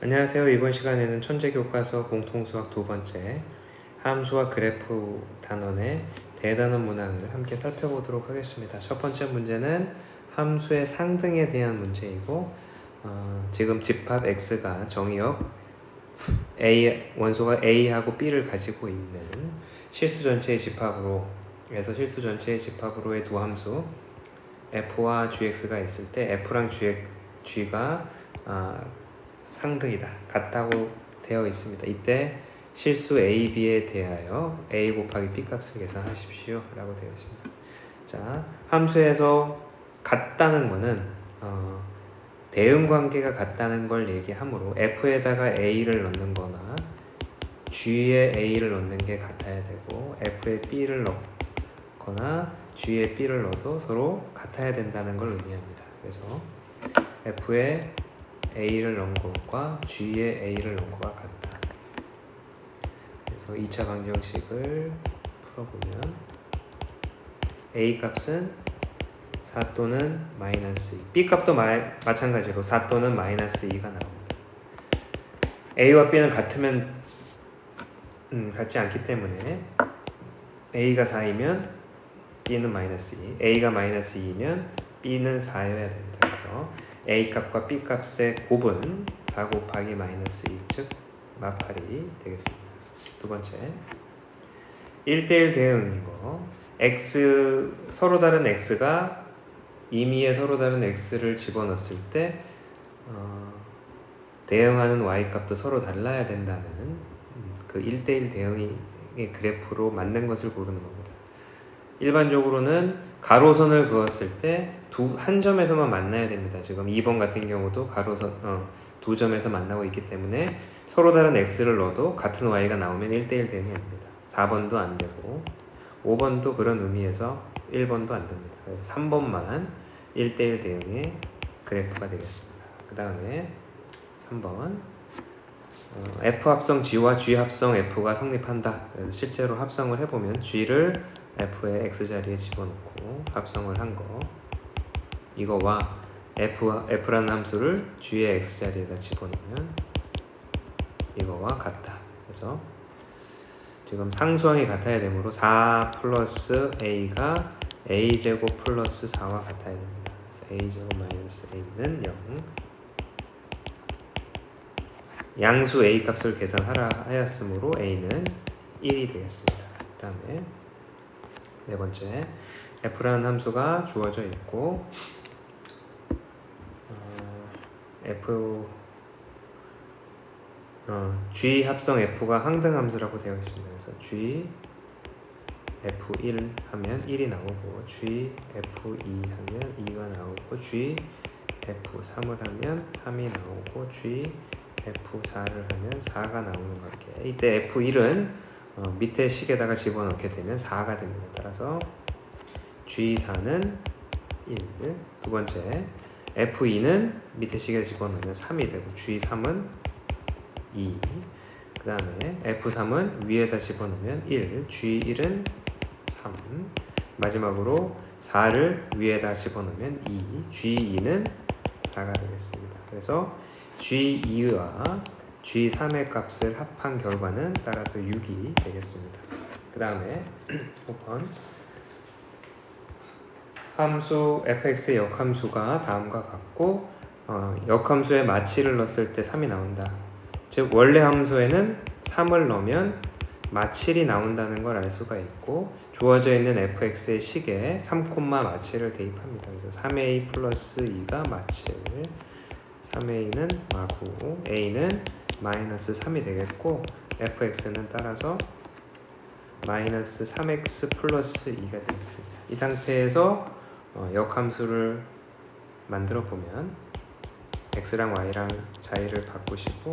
안녕하세요. 이번 시간에는 천재교과서 공통수학 두 번째 함수와 그래프 단원의 대단원 문항을 함께 살펴보도록 하겠습니다. 첫 번째 문제는 함수의 상등에 대한 문제이고 지금 집합 x가 정의역 a 원소가 a하고 b를 가지고 있는 실수 전체의 집합으로의 두 함수 f와 gx가 있을 때 f랑 g가 상등이다, 같다고 되어 있습니다. 이때 실수 a, b에 대하여 a 곱하기 b 값을 계산하십시오 라고 되어 있습니다. 자, 함수에서 같다는 것은 대응관계가 같다는 걸 얘기하므로 f에다가 a를 넣는 거나 g에 a를 넣는 게 같아야 되고 f에 b를 넣거나 g에 b를 넣어도 서로 같아야 된다는 걸 의미합니다. 그래서 f에 a를 넣은 것과 g에 a를 넣은 것과 같다. 그래서 2차 방정식을 풀어보면 a 값은 4 또는 마이너스 2, b 값도 마찬가지로 4 또는 마이너스 2가 나옵니다. a와 b는 같지 않기 때문에 a가 4이면 b는 마이너스 2, a가 마이너스 2이면 b는 4여야 됩니다. 그래서 a 값과 b 값의 곱은 4 곱하기 마이너스 2, 즉 마팔이 되겠습니다. 두 번째, 1대1 대응인 거. 서로 다른 x가 임의의 서로 다른 x를 집어넣었을 때 대응하는 y 값도 서로 달라야 된다는 그 1대1 대응의 그래프로 맞는 것을 고르는 겁니다. 일반적으로는 가로선을 그었을 때 한 점에서만 만나야 됩니다. 지금 2번 같은 경우도 가로선 두 점에서 만나고 있기 때문에 서로 다른 x를 넣어도 같은 y가 나오면 1대1 대응이 됩니다. 4번도 안 되고 5번도 그런 의미에서 1번도 안 됩니다. 그래서 3번만 1대1 대응의 그래프가 되겠습니다. 그 다음에 3번 f 합성 g와 g 합성 f가 성립한다. 그래서 실제로 합성을 해보면 g를 f의 x자리에 집어넣고 합성을 한 거, 이거와 f라는 함수를 g의 x자리에다 집어넣으면 이거와 같다. 그래서 지금 상수항이 같아야 되므로 4 플러스 a가 a제곱 플러스 4와 같아야 됩니다. 그래서 a제곱 마이너스 a는 0. 양수 a 값을 계산하라 하였으므로 a는 1이 되겠습니다. 그 다음에 네 번째, f라는 함수가 주어져 있고 g 합성 f가 항등함수라고 되어 있습니다. 그래서 g f1 하면 1이 나오고 g f2 하면 2가 나오고 g f3을 하면 3이 나오고 g f4를 하면 4가 나오는 관계. 이때 f1은 밑에 식에다가 집어넣게 되면 4가 됩니다. 따라서 g4는 1. 두 번째, f2는 밑에 식에 집어넣으면 3이 되고 g3은 2. 그 다음에 f3은 위에다 집어넣으면 1, g1은 3. 마지막으로 4를 위에다 집어넣으면 2, g2는 4가 되겠습니다. 그래서 g2와 g3의 값을 합한 결과는 따라서 6이 되겠습니다. 그 다음에 5번, 함수 fx의 역함수가 다음과 같고 역함수에 마치를 넣었을 때 3이 나온다. 즉 원래 함수에는 3을 넣으면 마칠이 나온다는 걸 알 수가 있고, 주어져 있는 fx의 식에 3, 마칠을 대입합니다. 그래서 3a 플러스 2가 마칠, 3a는 마구, a는 마이너스 3이 되겠고, fx는 따라서 마이너스 3x 플러스 2가 되겠습니다. 이 상태에서 역함수를 만들어 보면 x랑 y랑 자리를 바꾸시고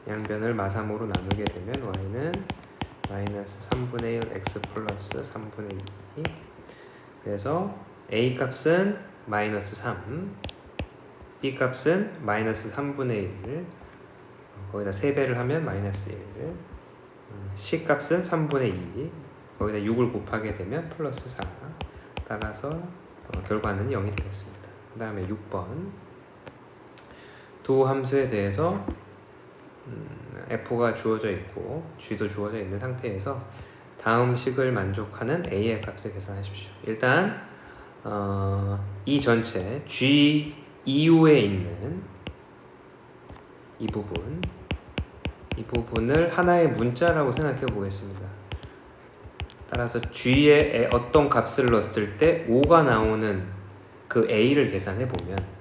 양변을 마삼으로 나누게 되면 y는 마이너스 3분의 1 x 플러스 3분의 2. 그래서 a 값은 마이너스 3, b 값은 마이너스 3분의 1, 거기다 3배를 하면 마이너스 1, c 값은 3분의 2, 거기다 6을 곱하게 되면 플러스 4. 따라서 결과는 0이 되겠습니다. 그 다음에 6번, 두 함수에 대해서 f가 주어져 있고 g도 주어져 있는 상태에서 다음 식을 만족하는 a의 값을 계산하십시오. 일단 이 전체 g 이후에 있는 이 부분을 하나의 문자라고 생각해 보겠습니다. 따라서 g에 어떤 값을 넣었을 때 5가 나오는 그 a를 계산해 보면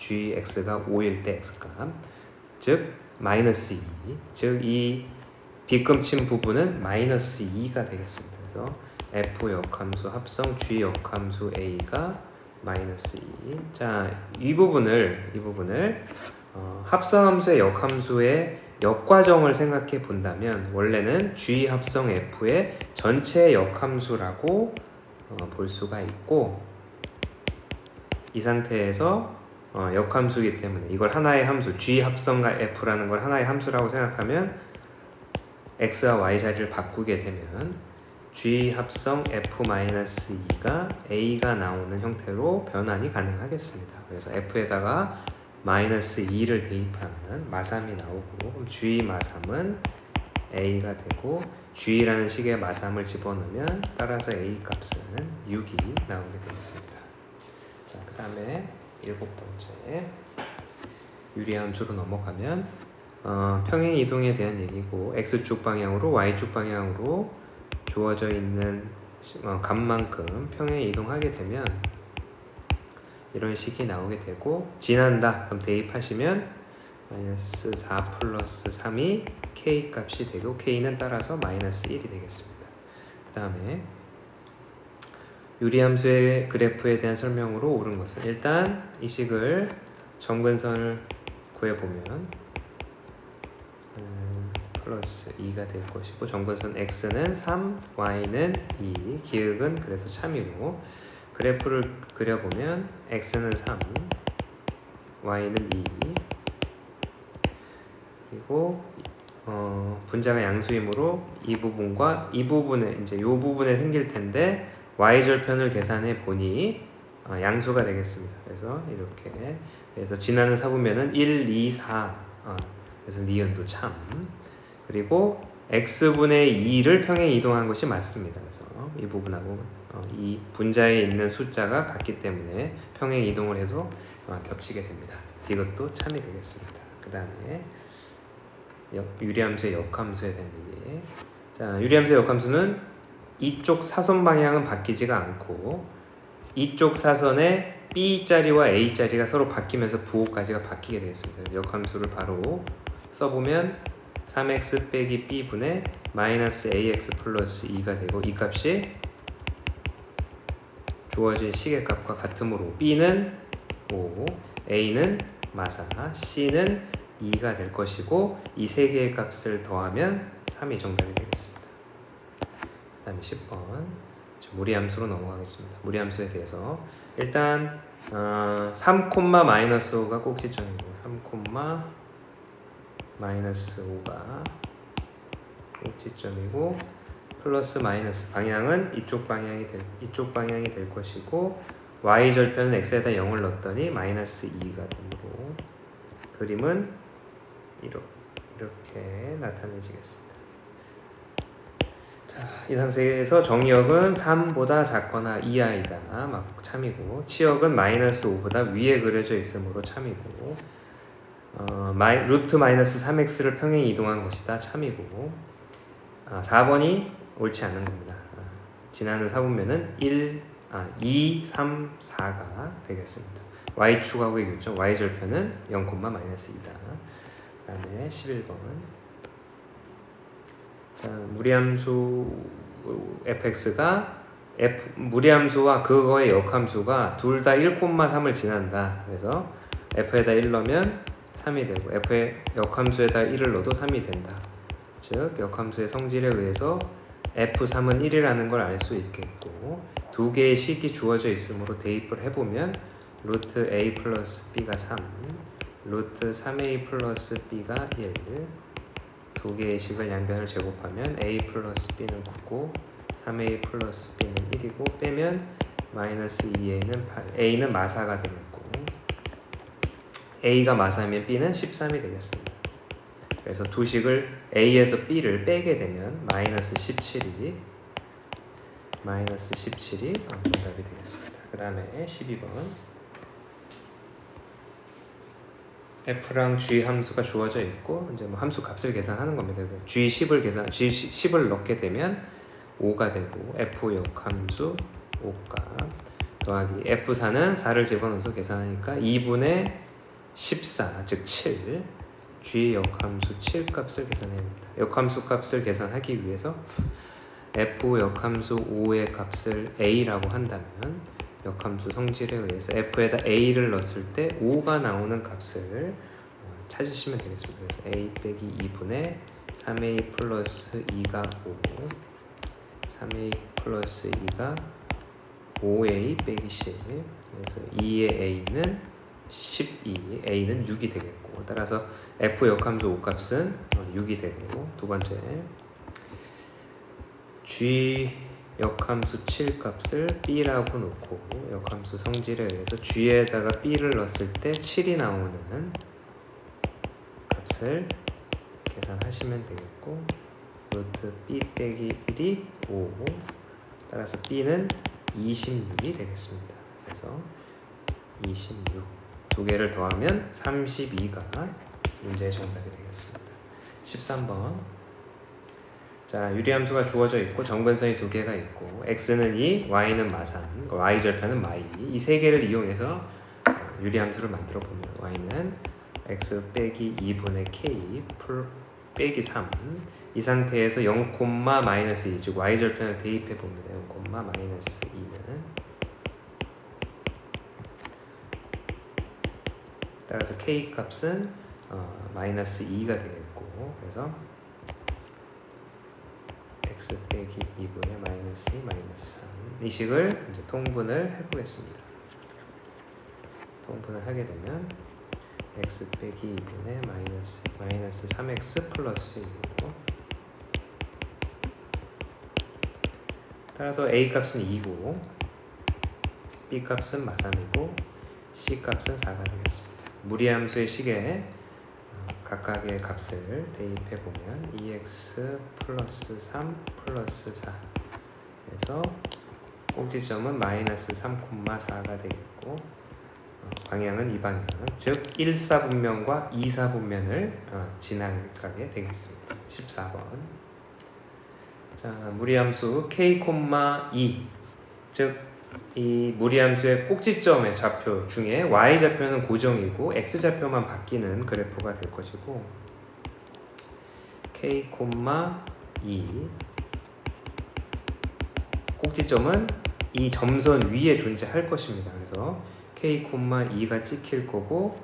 gx가 5일 때 x값, 즉 마이너스 2, 즉 이 빗금친 부분은 마이너스 2가 되겠습니다. 그래서 f 역함수 합성 g 역함수 a가 마이너스 2. 자, 이 부분을 합성함수의 역함수의 역과정을 생각해 본다면 원래는 g 합성 f의 전체 역함수라고 볼 수가 있고, 이 상태에서 역함수이기 때문에 이걸 하나의 함수 g 합성과 f라는 걸 하나의 함수라고 생각하면 x와 y 자리를 바꾸게 되면 g 합성 f-2가 a가 나오는 형태로 변환이 가능하겠습니다. 그래서 f에다가 마이너스 2를 대입하면 마삼이 나오고, 그럼 g 마삼은 a가 되고 g라는 식의 마삼을 집어넣으면 따라서 a 값은 6이 나오게 되겠습니다. 자, 그 다음에 7번째 유리함수로 넘어가면 평행 이동에 대한 얘기고, x축 방향으로 y축 방향으로 주어져 있는 값만큼 평행 이동하게 되면 이런 식이 나오게 되고, 지난다 그럼 대입하시면 마이너스 4 플러스 3이 k 값이 되고 k는 따라서 마이너스 1이 되겠습니다. 그 다음에 유리함수의 그래프에 대한 설명으로 옳은 것은, 일단 이 식을 정근선을 구해보면 플러스 2가 될 것이고, 정근선 x는 3, y는 2, 기역은 그래서 참이고, 그래프를 그려보면 x는 3, y는 2, 그리고 분자가 양수이므로 이 부분과 이 부분에 이제 이 부분에 생길 텐데 y절편을 계산해 보니 양수가 되겠습니다. 그래서 이렇게, 그래서 지나는 사분면은 1, 2, 4, 그래서 니은도 참, 그리고 x분의 2를 평행 이동한 것이 맞습니다. 그래서 이 부분하고 이 분자에 있는 숫자가 같기 때문에 평행 이동을 해서 겹치게 됩니다. 이것도 참이 되겠습니다. 그 다음에 유리함수의 역함수에 대한 얘기. 자, 유리함수의 역함수는 이쪽 사선 방향은 바뀌지가 않고 이쪽 사선의 B자리와 A자리가 서로 바뀌면서 부호까지가 바뀌게 되겠습니다. 역함수를 바로 써보면 3x 빼기 B분의 마이너스 AX 플러스 2가 되고, 이 값이 주어진 식의 값과 같으므로 B는 5, A는 마사, C는 2가 될 것이고, 이 세 개의 값을 더하면 3이 정답이 되겠습니다. 그 다음에 10번 무리함수로 넘어가겠습니다. 무리함수에 대해서 일단 3, 마이너스 5가 꼭지점이고 3, 마이너스 5가 꼭지점이고, 플러스 마이너스 방향은 이쪽 방향이 될 것이고, y 절편은 x에다 0을 넣었더니 마이너스 2가 되므로 그림은 이렇게 나타내지겠습니다. 자, 이 상태에서 정의역은 3보다 작거나 이하이다 막 참이고, 치역은 마이너스 5보다 위에 그려져 있으므로 참이고, 루트 마이너스 3x를 평행 이동한 것이다 참이고, 4번이 옳지 않은 겁니다. 지나는 사분면은 2, 3, 4가 되겠습니다. y축하고 이겼죠. y절편은 0, 마이너스 2다. 그 다음에 11번. 자, 무리함수 fx가 무리함수와 그거의 역함수가 둘 다 1,3을 지난다. 그래서 f에다 1 넣으면 3이 되고, f의 역함수에다 1을 넣어도 3이 된다. 즉 역함수의 성질에 의해서 f3은 1이라는 걸 알 수 있겠고, 두 개의 식이 주어져 있으므로 대입을 해보면 루트 a 플러스 b가 3, 루트 3a 플러스 b가 1, 두 개의 식을 양변을 제곱하면 a 플러스 b는 9고 3a 플러스 b는 1이고, 빼면 마이너스 2a는 8, a는 마사가 되겠고, A가 마삼이면 B는 13이 되겠습니다. 그래서 두 식을 A에서 B를 빼게 되면 마이너스 17이 정답이 되겠습니다. 그 다음에 12번 F랑 G 함수가 주어져 있고 이제 뭐 함수 값을 계산하는 겁니다. G10을 넣게 되면 5가 되고 F 역함수 5값 더하기 F4는 4를 집어넣어서 계산하니까 2분의 14 즉 7 G 역함수 7값을 계산해야 합니다. 역함수 값을 계산하기 위해서 F 역함수 5의 값을 A라고 한다면 역함수 성질에 의해서 F에다 A를 넣었을 때 5가 나오는 값을 찾으시면 되겠습니다. 그래서 A 빼기 2분의 3A 플러스 2가 5 3A 플러스 2가 5A 빼기 10 그래서 2의 A는 12 A는 6이 되겠고 따라서 F 역함수 5값은 6이 되고 두 번째 G 역함수 7값을 B라고 놓고 역함수 성질에 의해서 G에다가 B를 넣었을 때 7이 나오는 값을 계산하시면 되겠고 루트 B 빼기 1이 5 따라서 B는 26이 되겠습니다. 그래서 26 두 개를 더하면 32가 문제의 정답이 되겠습니다. 13번 자, 유리함수가 주어져 있고 정근선이 두 개가 있고 x는 2, y는 마산, y절편은 마이 이 세 개를 이용해서 유리함수를 만들어 보면 y는 x 빼기 2분의 k 빼기 3 이 상태에서 0, 마이너스 2 즉 y절편을 대입해 봅니다. 0, 마이너스 2는 따라서 k 값은 마이너스 2가 되겠고 그래서 x 빼기 2분의 마이너스 2 마이너스 3 이 식을 이제 통분을 해보겠습니다. 통분을 하게 되면 x 빼기 2분의 마이너스 3x 플러스 2고 따라서 a 값은 2고 b 값은 마삼이고 c 값은 4가 되겠습니다. 무리함수의 식에 각각의 값을 대입해 보면 2x 플러스 3 플러스 4 그래서 꼭지점은 마이너스 3,4가 되겠고 방향은 이 방향 즉 1사분면과 2사분면을 지나가게 되겠습니다. 14번 자 무리함수 k, 2 즉 이 무리함수의 꼭지점의 좌표 중에 y좌표는 고정이고 x좌표만 바뀌는 그래프가 될 것이고 k, 2 꼭지점은 이 점선 위에 존재할 것입니다. 그래서 k, 2가 찍힐 거고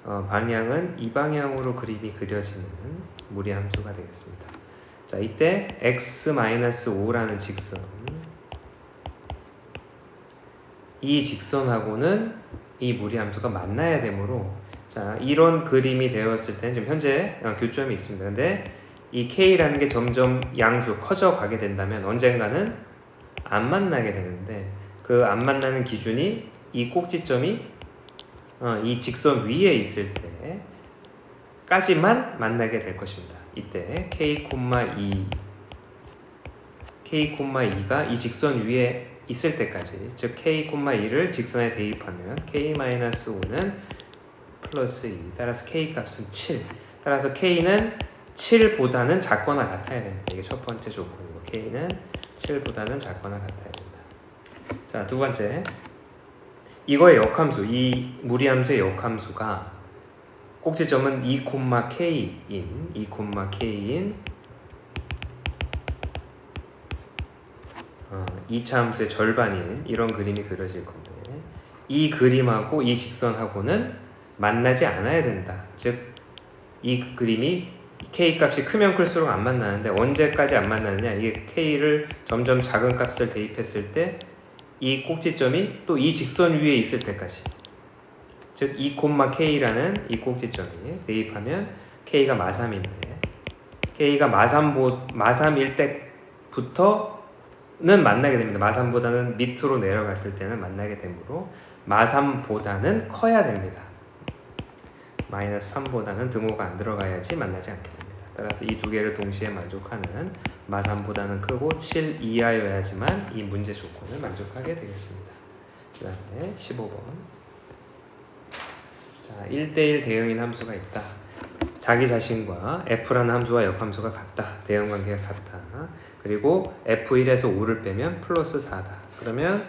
방향은 이 방향으로 그림이 그려지는 무리함수가 되겠습니다. 자 이때 x-5라는 직선 이 직선하고는 이 무리함수가 만나야 되므로 자 이런 그림이 되었을 때는 지금 현재 교점이 있습니다. 근데 이 K라는 게 점점 양수 커져 가게 된다면 언젠가는 안 만나게 되는데 그 안 만나는 기준이 이 꼭지점이 이 직선 위에 있을 때까지만 만나게 될 것입니다. 이때 K,2가 이 직선 위에 있을 때까지 즉 K,2를 직선에 대입하면 K-5는 플러스 2 따라서 K 값은 7 따라서 K는 7보다는 작거나 같아야 됩니다. 이게 첫 번째 조건이고 K는 7보다는 작거나 같아야 된다. 자, 두 번째 이거의 역함수 이 무리함수의 역함수가 꼭지점은 2,K인 2차 함수의 절반인 이런 그림이 그려질 건데 이 그림하고 이 직선하고는 만나지 않아야 된다. 즉 이 그림이 K 값이 크면 클수록 안 만나는데 언제까지 안 만나느냐 이게 K를 점점 작은 값을 대입했을 때 이 꼭지점이 또 이 직선 위에 있을 때까지 즉 2,K라는 이 꼭지점이 대입하면 K가 마삼인데 K가 마삼일 때부터는 만나게 됩니다. 마삼보다는 밑으로 내려갔을 때는 만나게 되므로 마삼보다는 커야 됩니다. 마이너스 3보다는 등호가 안 들어가야지 만나지 않게 됩니다. 따라서 이 두 개를 동시에 만족하는 마3보다는 크고 7 이하여야지만 이 문제 조건을 만족하게 되겠습니다. 그 다음에 15번. 자, 1대1 대응인 함수가 있다. 자기 자신과 f라는 함수와 역함수가 같다. 대응관계가 같다. 그리고 f1에서 5를 빼면 플러스 4다. 그러면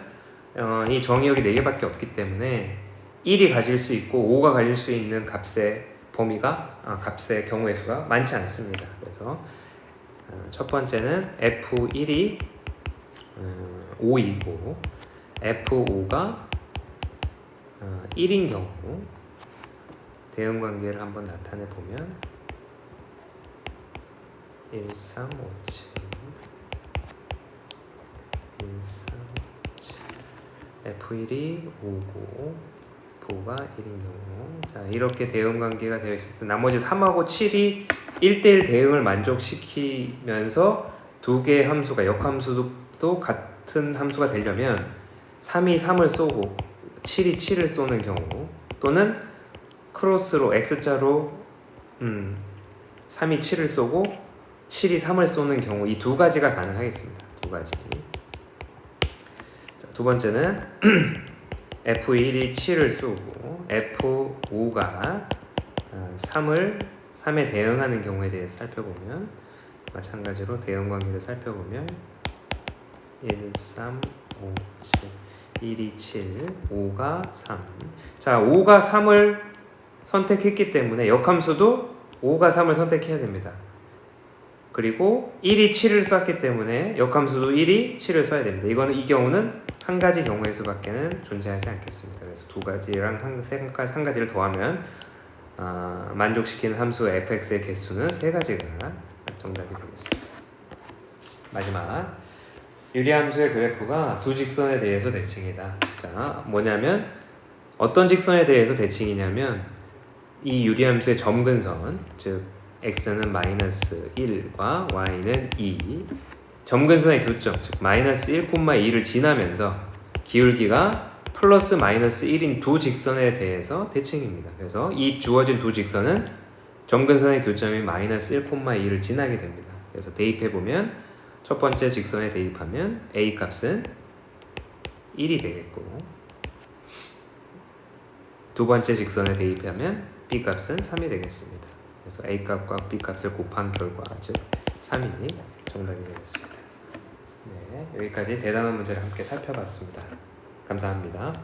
이 정의역이 4개밖에 없기 때문에 1이 가질 수 있고 5가 가질 수 있는 값의 범위가 값의 경우의 수가 많지 않습니다. 그래서 첫 번째는 f1이 5이고 f5가 1인 경우 대응관계를 한번 나타내 보면 1, 3, 5, 7 1, 3, 5, 7 f1이 5고 F가 1인 경우 자 이렇게 대응관계가 되어 있을 때 나머지 3하고 7이 1대1 대응을 만족시키면서 두 개의 함수가 역함수도 같은 함수가 되려면 3이 3을 쏘고 7이 7을 쏘는 경우 또는 크로스로 X자로 3이 7을 쏘고 7이 3을 쏘는 경우 이 두 가지가 가능하겠습니다. 두 가지. 자, 두 번째는 F1이 7을 쏘고 F5가 3에 대응하는 경우에 대해서 살펴보면 마찬가지로 대응관계를 살펴보면 1, 3, 5, 7 1이 7, 5가 3 자, 5가 3을 선택했기 때문에 역함수도 5가 3을 선택해야 됩니다. 그리고 1이 7을 쐈기 때문에 역함수도 1이 7을 써야 됩니다. 이 경우는 한 가지 경우의 수밖에는 존재하지 않겠습니다. 그래서 두 가지랑 한 가지를 더하면 만족시키는 함수 fx의 개수는 세 가지가 정답이 되겠습니다. 마지막 유리함수의 그래프가 두 직선에 대해서 대칭이다. 자, 뭐냐면 어떤 직선에 대해서 대칭이냐면 이 유리함수의 점근선, 즉 x는 마이너스 1과 y는 2 점근선의 교점, 즉 마이너스 1,2를 지나면서 기울기가 플러스 마이너스 1인 두 직선에 대해서 대칭입니다. 그래서 이 주어진 두 직선은 점근선의 교점이 마이너스 1,2를 지나게 됩니다. 그래서 대입해보면 첫 번째 직선에 대입하면 a 값은 1이 되겠고 두 번째 직선에 대입하면 b 값은 3이 되겠습니다. 그래서 a 값과 b 값을 곱한 결과 즉 3이 정답이 되겠습니다. 네, 여기까지 대단한 문제를 함께 살펴봤습니다. 감사합니다.